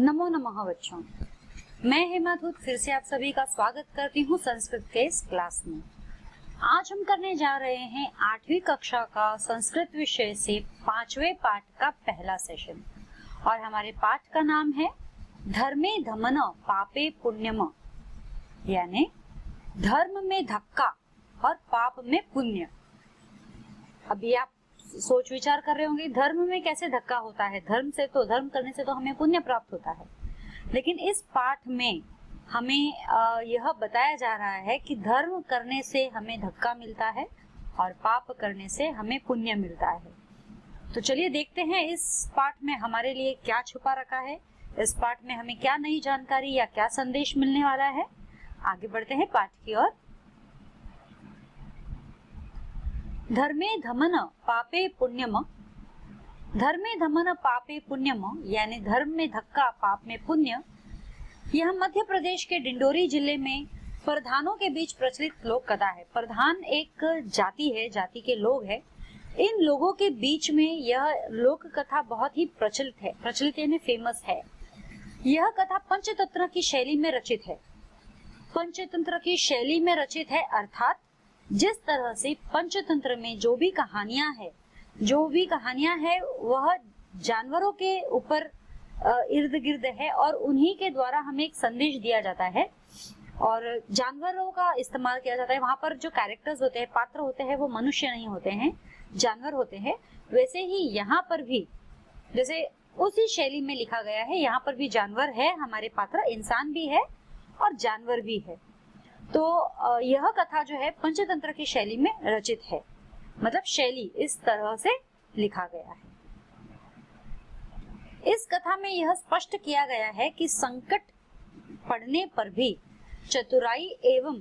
नमो नमः बच्चों, मैं हेमा धूत फिर से आप सभी का स्वागत करती हूँ संस्कृत के इस क्लास में। आज हम करने जा रहे हैं 8वीं कक्षा का संस्कृत विषय से 5वें पाठ का पहला सेशन और हमारे पाठ का नाम है धर्मे धमन पापे पुण्यम, यानी धर्म में धक्का और पाप में पुण्य। अभी आप सोच विचार कर रहे होंगे धर्म में कैसे धक्का होता है, धर्म करने से तो हमें पुण्य प्राप्त होता है। लेकिन इस पाठ में हमें यह बताया जा रहा है कि धर्म करने से हमें धक्का मिलता है और पाप करने से हमें पुण्य मिलता है। तो चलिए देखते हैं इस पाठ में हमारे लिए क्या छुपा रखा है, इस पाठ में हमें क्या नई जानकारी या क्या संदेश मिलने वाला है। आगे बढ़ते हैं पाठ की ओर। धर्मे धमन पापे पुण्यम, धर्मे धमन पापे पुण्यम यानी धर्म में धक्का पाप में पुण्य। यह मध्य प्रदेश के डिंडोरी जिले में प्रधानों के बीच प्रचलित लोक कथा है। प्रधान एक जाति है, जाति के लोग हैं। इन लोगों के बीच में यह लोक कथा बहुत ही प्रचलित यानी फेमस है। यह कथा पंचतंत्र की शैली में रचित है। पंचतंत्र की शैली में रचित है अर्थात जिस तरह से पंचतंत्र में जो भी कहानियां है वह जानवरों के ऊपर इर्द गिर्द है और उन्हीं के द्वारा हमें एक संदेश दिया जाता है और जानवरों का इस्तेमाल किया जाता है। वहां पर जो कैरेक्टर्स होते हैं, पात्र होते हैं, वो मनुष्य नहीं होते हैं, जानवर होते हैं। वैसे ही यहाँ पर भी जैसे उसी शैली में लिखा गया है, यहाँ पर भी जानवर है, हमारे पात्र इंसान भी है और जानवर भी है। तो यह कथा जो है पंचतंत्र की शैली में रचित है, मतलब शैली इस तरह से लिखा गया है। इस कथा में यह स्पष्ट किया गया है कि संकट पड़ने पर भी चतुराई एवं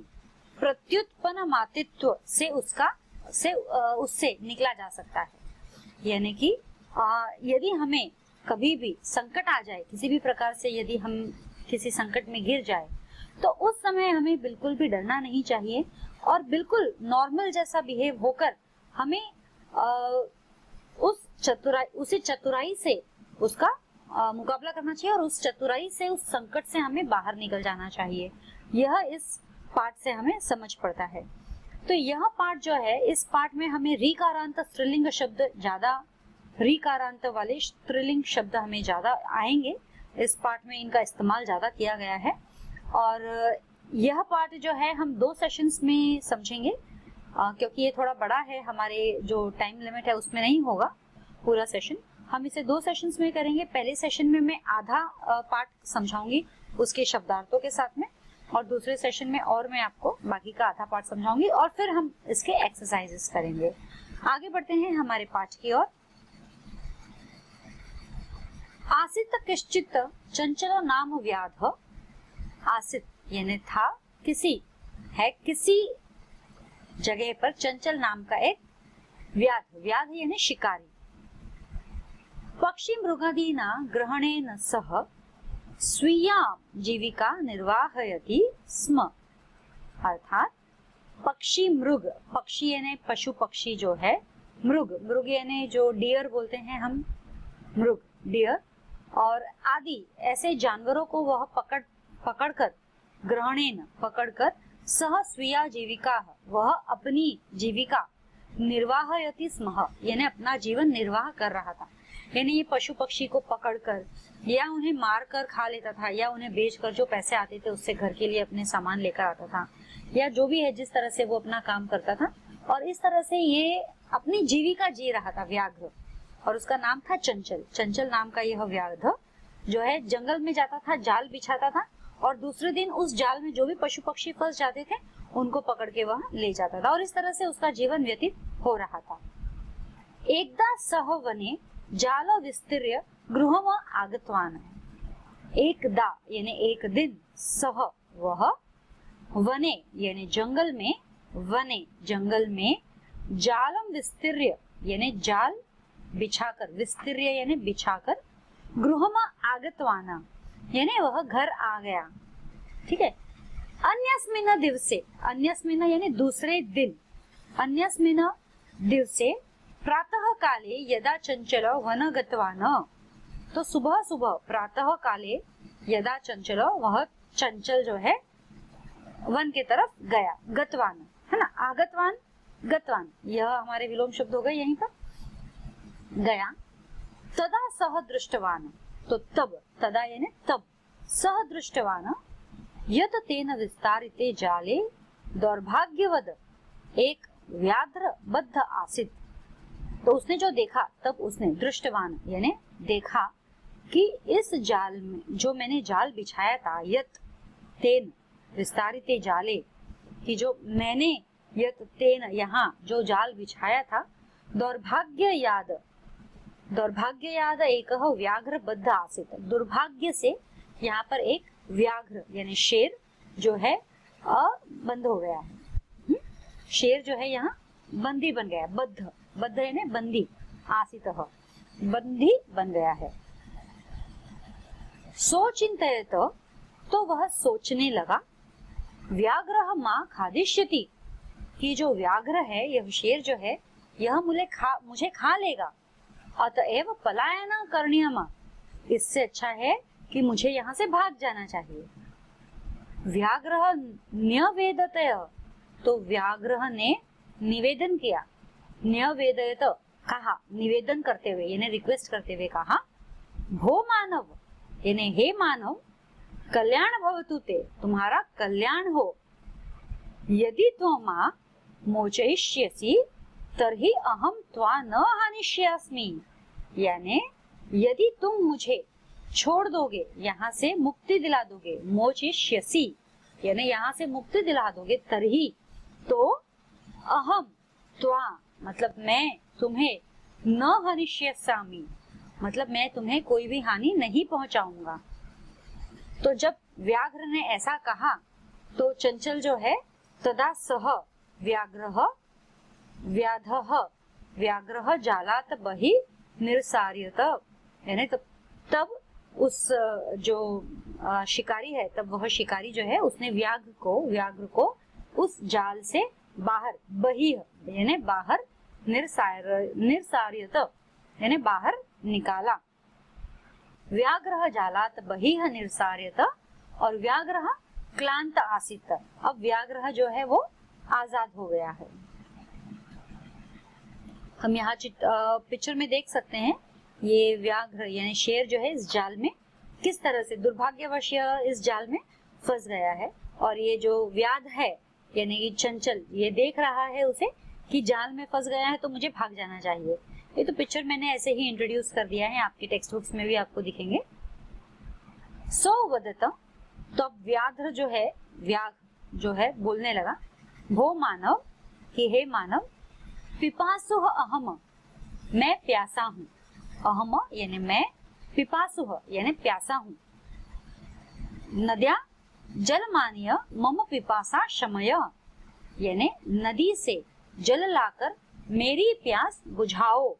प्रत्युत्पन्न मातृत्व से उससे निकला जा सकता है। यानी कि यदि हमें कभी भी संकट आ जाए, किसी भी प्रकार से यदि हम किसी संकट में गिर जाए, तो उस समय हमें बिल्कुल भी डरना नहीं चाहिए और बिल्कुल नॉर्मल जैसा बिहेव होकर हमें उसी चतुराई से उसका मुकाबला करना चाहिए और उस चतुराई से, उस संकट से हमें बाहर निकल जाना चाहिए। यह इस पाठ से हमें समझ पड़ता है। तो यह पाठ जो है, इस पाठ में हमें ऋकारांत स्त्रीलिंग शब्द ऋकारांत वाले स्त्रीलिंग शब्द हमें ज्यादा आएंगे। इस पाठ में इनका इस्तेमाल ज्यादा किया गया है और यह पाठ जो है हम 2 सेशंस में समझेंगे क्योंकि ये थोड़ा बड़ा है, हमारे जो टाइम लिमिट है उसमें नहीं होगा पूरा सेशन। हम इसे 2 सेशंस में करेंगे। पहले सेशन में मैं आधा पाठ समझाऊंगी उसके शब्दार्थों के साथ में और दूसरे सेशन में और मैं आपको बाकी का आधा पाठ समझाऊंगी और फिर हम इसके एक्सरसाइजेस करेंगे। आगे बढ़ते हैं हमारे पाठ की ओर। आसित किश्चित चंचल नाम व्याध, आसित यानी था, किसी जगह पर चंचल नाम का एक व्याध यानी शिकारी, पक्षी मृगादीना ग्रहणेन सह स्वीया जीविका निर्वाहयति स्म। अर्थात पक्षी यानी पशु पक्षी जो है, मृग यानी जो डियर बोलते हैं हम, मृग डियर और आदि ऐसे जानवरों को वह पकड़कर ग्रहणेन पकड़कर सह स्वीया जीविका, वह अपनी जीविका निर्वाहयति स्म यानी अपना जीवन निर्वाह कर रहा था। यानी ये पशु पक्षी को पकड़कर या उन्हें मारकर खा लेता था या उन्हें बेचकर जो पैसे आते थे उससे घर के लिए अपने सामान लेकर आता था या जो भी है, जिस तरह से वो अपना काम करता था और इस तरह से ये अपनी जीविका जी रहा था व्याघ्र। और उसका नाम था चंचल नाम का यह व्याघ्र जो है जंगल में जाता था, जाल बिछाता था और दूसरे दिन उस जाल में जो भी पशु पक्षी फंस जाते थे उनको पकड़ के वह ले जाता था और इस तरह से उसका जीवन व्यतीत हो रहा था। एकदा सह वने जाल विस्तीर्य गृहम आगतवान, एकदा यानी एक दिन, सह वह, वने यानी जंगल में, वने जंगल में, जालम विस्तीर्य यानी जाल बिछाकर, विस्तीर्य यानी बिछाकर, गृहम आगतवाना यानी वह घर आ गया। ठीक है। अन्यस्मिन दिवसे, अन्यस्मिन यानी दूसरे दिन, अन्यस्मिन दिवसे प्रातः काले यदा चंचल वन गतवान, तो सुबह सुबह प्रातः काले यदा चंचल, वह चंचल जो है वन के तरफ गया। गतवान है ना, आगतवान गतवान, यह हमारे विलोम शब्द हो गए यहीं पर, गया। तदा सह दृष्टवान, तो तब, तदा यानी तब, सह दृष्टवान यत तेन विस्तारिते जाले दौर्भाग्यवद एक व्याघ्र बद्ध आसित। तो उसने जो देखा, तब उसने दृष्टवान यानी देखा कि इस जाल में, जो मैंने जाल बिछाया था, यत तेन विस्तारिते जाले, कि जो मैंने यत तेन यहाँ जो जाल बिछाया था, दौर्भाग्य याद, दौर्भाग्य याद एक व्याघ्र बद्ध आसित, दुर्भाग्य से यहाँ पर एक व्याघ्र यानी शेर जो है बंद हो गया है। शेर जो है यहाँ बंदी बन गया, बद्ध, बद्ध यानी बंदी, आसित बंदी बन गया है। सोचिंतयत, तो वह सोचने लगा, व्याघ्र मां खादिष्यति, कि जो व्याघ्र है, यह शेर जो है, यह मुझे खा लेगा। अतएव पलायन करणीयम, इससे अच्छा है कि मुझे यहाँ से भाग जाना चाहिए। व्याघ्र न्यवेदतय, तो व्याघ्र ने निवेदन किया, न्यवेदयत कहा, निवेदन करते हुए यानी रिक्वेस्ट करते हुए कहा, भो मानव यानी हे मानव, कल्याण भवतु ते, तुम्हारा कल्याण हो। यदि त्वमा मोचयिष्यसि तर्हि अहम त्वा न हानिष्यास्मि, यानी यदि तुम मुझे छोड़ दोगे, यहाँ से मुक्ति दिला दोगे, मोचयिष्यसि यानी यहाँ से मुक्ति दिला दोगे, तर्हि तो अहम त्वा मतलब मैं तुम्हें, न हनिष्यामि मतलब मैं तुम्हें कोई भी हानि नहीं पहुंचाऊंगा। तो जब व्याघ्र ने ऐसा कहा तो चंचल जो है, तदा सह व्याघ्रः व्याधः व्याघ्रः जालात बहि निर्सार्यत, यानी तब उस जो शिकारी है, तब वह शिकारी जो है, उसने व्याघ्र को उस जाल से बाहर, बहि यानी बाहर, निर्सार्यत यानी बाहर निकाला। व्याघ्रः जालात बहिः निर्सार्यत, और व्याघ्रः क्लांत आसीत, अब व्याघ्र जो है वो आजाद हो गया है। हम यहाँ पिक्चर में देख सकते हैं, ये व्याघ्र यानी शेर जो है इस जाल में किस तरह से दुर्भाग्यवश इस जाल में फंस गया है, और ये जो व्याध है यानी कि चंचल, ये देख रहा है उसे कि जाल में फंस गया है तो मुझे भाग जाना चाहिए। ये तो पिक्चर मैंने ऐसे ही इंट्रोड्यूस कर दिया है, आपकी टेक्स्ट बुक्स में भी आपको दिखेंगे। सो वदत, तो अब व्याघ्र जो है, व्याघ जो है बोलने लगा, भो मानव कि हे मानव, पिपासुः अहम, मैं प्यासा हूँ, अहम यानी मैं, पिपासुः यानी प्यासा हूँ। नद्या जलमानीय मम पिपासा शमय, यानी नदी से जल लाकर मेरी प्यास बुझाओ।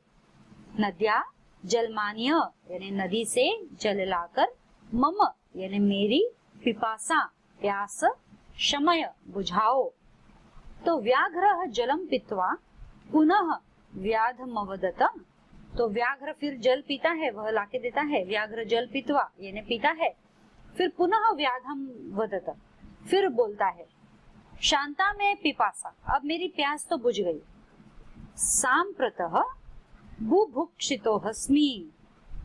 नद्या जलमानीय यानी नदी से जल लाकर, मम यानी मेरी, पिपासा प्यास, शमय बुझाओ। तो व्याघ्र जलम पीत्वा पुनः व्याधमवदत, तो व्याघ्र फिर जल पीता है, वह लाके देता है, व्याघ्र जल पीत्वा यानी पीता है, फिर पुनः व्याधम वदत, फिर बोलता है, शांता में पिपासा, अब मेरी प्यास तो बुझ गई। सांप्रतः बुभुक्षितो हस्मि,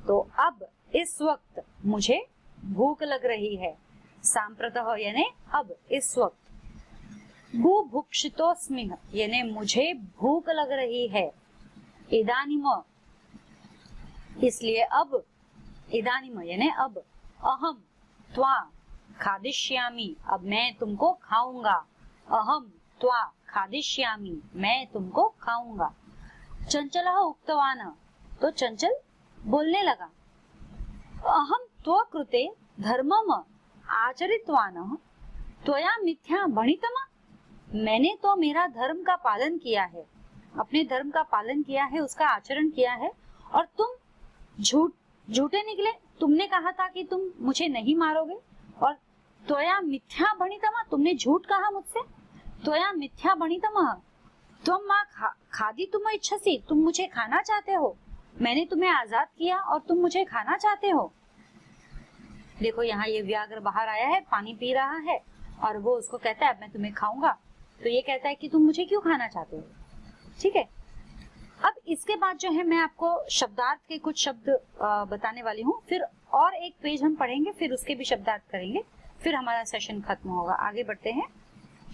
तो अब इस वक्त मुझे भूख लग रही है। सांप्रतः यानी अब इस वक्त, बुभुक्षितोस्मि यानी मुझे भूख लग रही है। इदानीम इसलिए अब, इदानीम यानी अब, अहम त्वा खादिष्यामि, अब मैं तुमको खाऊंगा। अहम त्वा खादिष्यामि, मैं तुमको खाऊंगा। चंचलः उक्तवान, तो चंचल बोलने लगा, अहम त्व कृते धर्मम आचरितवान त्वया मिथ्या भणितम, मैंने तो मेरा धर्म का पालन किया है, अपने धर्म का पालन किया है, उसका आचरण किया है, और तुम झूठे निकले। तुमने कहा था कि तुम मुझे नहीं मारोगे, और त्वया मिथ्या भणितम, तुमने झूठ कहा मुझसे। त्वया मिथ्या भणितम त्वं मां खादितुम इच्छसि, तुम मुझे खाना चाहते हो। मैंने तुम्हें आजाद किया और तुम मुझे खाना चाहते हो। देखो यहाँ ये व्याघ्र बाहर आया है, पानी पी रहा है और वो उसको कहता है अब मैं तुम्हें खाऊंगा, तो ये कहता है कि तुम मुझे क्यों खाना चाहते हो। ठीक है, अब इसके बाद जो है मैं आपको शब्दार्थ के कुछ शब्द बताने वाली हूँ, फिर और एक पेज हम पढ़ेंगे, फिर उसके भी शब्दार्थ करेंगे, फिर हमारा सेशन खत्म होगा। आगे बढ़ते हैं।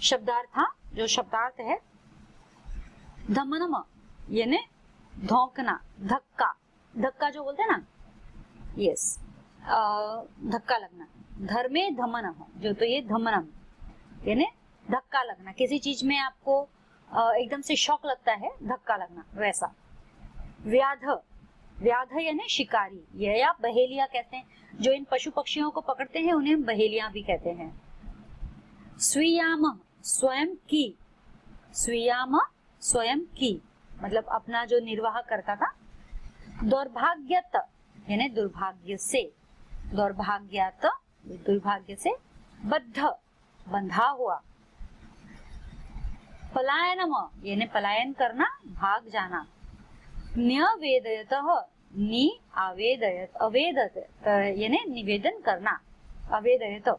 शब्दार्थ, हाँ, जो शब्दार्थ है धमनम यानी धोकना, धक्का, धक्का जो बोलते हैं ना, यस, धक्का लगना। धर्मे धमन, जो तो ये धमनम यानी धक्का लगना, किसी चीज में आपको एकदम से शॉक लगता है, धक्का लगना, वैसा। व्याध, व्याध यानी शिकारी, यह या बहेलिया कहते हैं, जो इन पशु पक्षियों को पकड़ते हैं उन्हें हम बहेलियां भी कहते हैं। स्वीयाम, स्वयं की, स्वीयाम स्वयं की मतलब अपना जो निर्वाह करता था। दौर्भाग्यत यानी दुर्भाग्य से, दौर्भाग्यत दुर्भाग्य से। बद्ध बंधा हुआ। पलायनम यानी पलायन करना, भाग जाना। न्यवेदयत, नि आवेदयत, अवेदत यानी निवेदन करना, अवेदयत।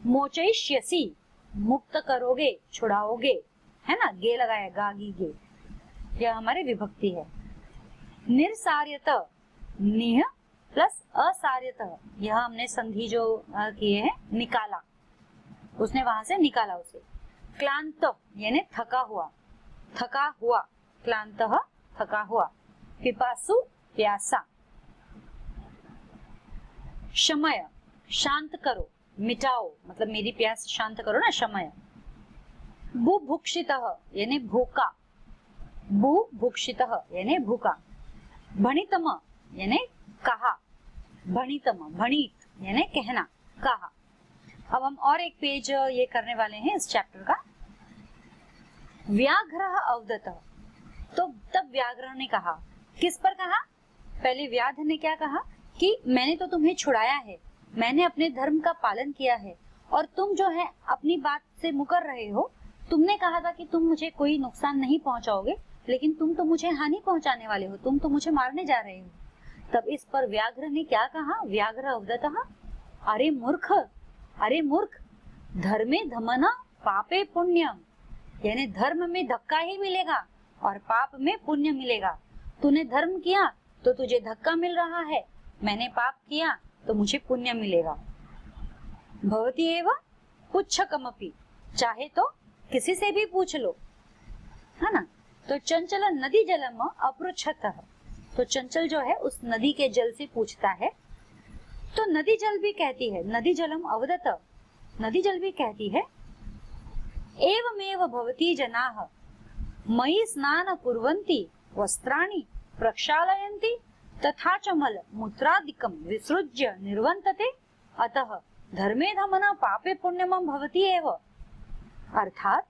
मोचयिष्यसि मुक्त करोगे, छुड़ाओगे, है ना, गे लगाया, गागी गे, यह हमारे विभक्ति है। निर्सार्यत, निह प्लस असार्यत, यह हमने संधि जो किए हैं, निकाला, उसने वहां से निकाला उसे। क्लांत यानी थका हुआ, थका हुआ, क्लांत थका हुआ। पिपासु प्यासा। शमय शांत करो, मिटाओ, मतलब मेरी प्यास शांत करो ना, शमय। बुभुक्षितः यानी भूखा, बुभुक्षितः यानी भूखा। भणितम यानी कहा, भणितम भणित यानी कहना, कहा। अब हम और एक पेज ये करने वाले हैं इस चैप्टर का। व्याघ्रः अवदत, तो तब व्याघ्र ने कहा, किस पर कहा, पहले व्याध ने क्या कहा कि मैंने तो तुम्हें छुड़ाया है, मैंने अपने धर्म का पालन किया है और तुम जो है अपनी बात से मुकर रहे हो। तुमने कहा था कि तुम मुझे कोई नुकसान नहीं पहुंचाओगे, लेकिन तुम तो मुझे हानि पहुंचाने वाले हो, तुम तो मुझे मारने जा रहे हो। तब इस पर व्याघ्र ने क्या कहा, व्याघ्र अवदतः, अरे मूर्ख, अरे मूर्ख, धर्मे धमना पापे पुण्यम, यानी धर्म में धक्का ही मिलेगा और पाप में पुण्य मिलेगा। तूने धर्म किया तो तुझे धक्का मिल रहा है, मैंने पाप किया तो मुझे पुण्य मिलेगा। भवती एव पुच्छकमपि, चाहे तो किसी से भी पूछ लो, है ना। तो चंचल नदी जलम अपृच्छतः, तो चंचल जो है उस नदी के जल से पूछता है। तो नदी जल भी कहती है, नदी जलम अवदत, नदी जल भी कहती है, एवमेव भवती जनाः मयि स्नान कुर्वन्ति वस्त्राणि प्रक्षालयन्ति तथा च मल मूत्रादिकं विसृज्य निर्वन्तते, अतः धर्मे धमना पापे पुण्यमं भवति एव। अर्थात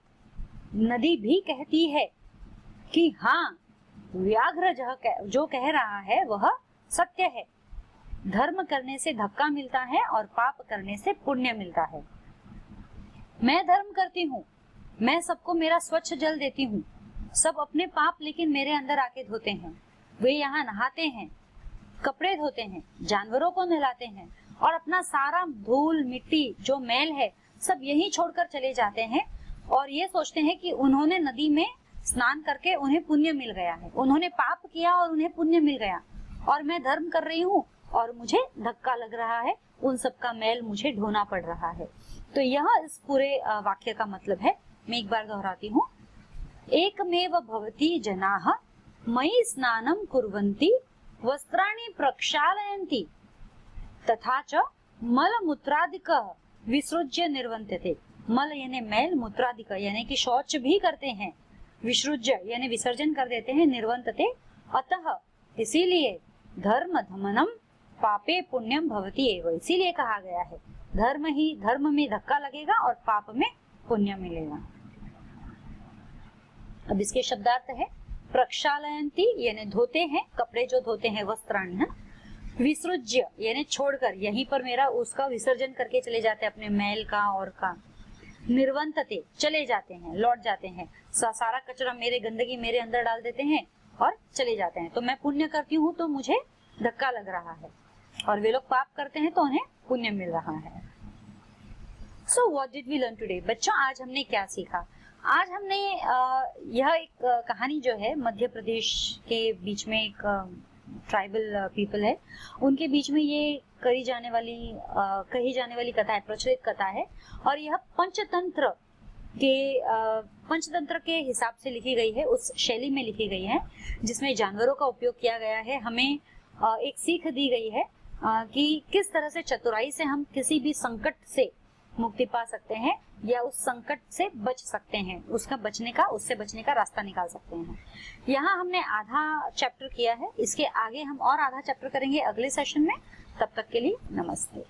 नदी भी कहती है कि हाँ, व्याघ्र जो कह रहा है वह सत्य है, धर्म करने से धक्का मिलता है और पाप करने से पुण्य मिलता है। मैं धर्म करती हूँ, मैं सबको मेरा स्वच्छ जल देती हूँ, सब अपने पाप लेकिन मेरे अंदर आके धोते हैं, वे यहाँ नहाते हैं, कपड़े धोते हैं, जानवरों को नहलाते हैं और अपना सारा धूल मिट्टी जो मैल है सब यही छोड़कर चले जाते हैं और ये सोचते हैं कि उन्होंने नदी में स्नान करके उन्हें पुण्य मिल गया है, उन्होंने पाप किया और उन्हें पुण्य मिल गया, और मैं धर्म कर रही हूँ और मुझे धक्का लग रहा है, उन सब का मैल मुझे ढोना पड़ रहा है। तो यह इस पूरे वाक्य का मतलब है। मैं एक बार दोहराती हूँ। एकमेव भवती जनाः मयि स्नानं कुर्वन्ति वस्त्राणि प्रक्षालयन्ति तथा च मल मूत्रादिकः विसृज्य निर्वन्त्यते। मल यानी मैल, मूत्रादिक यानी कि शौच भी करते हैं, विसृज्य यानी विसर्जन कर देते हैं, निर्वन्तते, अतः इसीलिए धर्म धमनम पापे पुण्यम भवति एव, इसीलिए कहा गया है धर्म में धक्का लगेगा और पाप में पुण्य मिलेगा। अब इसके शब्दार्थ है, प्रक्षालयन्ति यानी धोते हैं, कपड़े जो धोते हैं, वस्त्राणि है। विसृज्य यानी छोड़कर, यहीं पर मेरा उसका विसर्जन करके चले जाते हैं, अपने मैल का और का। निर्वन्तते चले जाते हैं, लौट जाते हैं, सारा कचरा मेरे गंदगी मेरे अंदर डाल देते हैं और चले जाते हैं। तो मैं पुण्य करती हूँ तो मुझे धक्का लग रहा है, और वे लोग पाप करते हैं तो उन्हें पुण्य मिल रहा है। So what did we learn today? बच्चों, आज हमने क्या सीखा? आज हमने यह एक कहानी जो है, मध्य प्रदेश के बीच में एक ट्राइबल पीपल है, उनके बीच में ये कही जाने वाली कथा है, प्रचलित कथा है, और यह पंचतंत्र के हिसाब से लिखी गई है, उस शैली में लिखी गई है जिसमें जानवरों का उपयोग किया गया है। हमें एक सीख दी गई है कि किस तरह से चतुराई से हम किसी भी संकट से मुक्ति पा सकते हैं या उस संकट से बच सकते हैं, उससे बचने का रास्ता निकाल सकते हैं। यहाँ हमने आधा चैप्टर किया है, इसके आगे हम और आधा चैप्टर करेंगे अगले सेशन में। तब तक के लिए नमस्ते।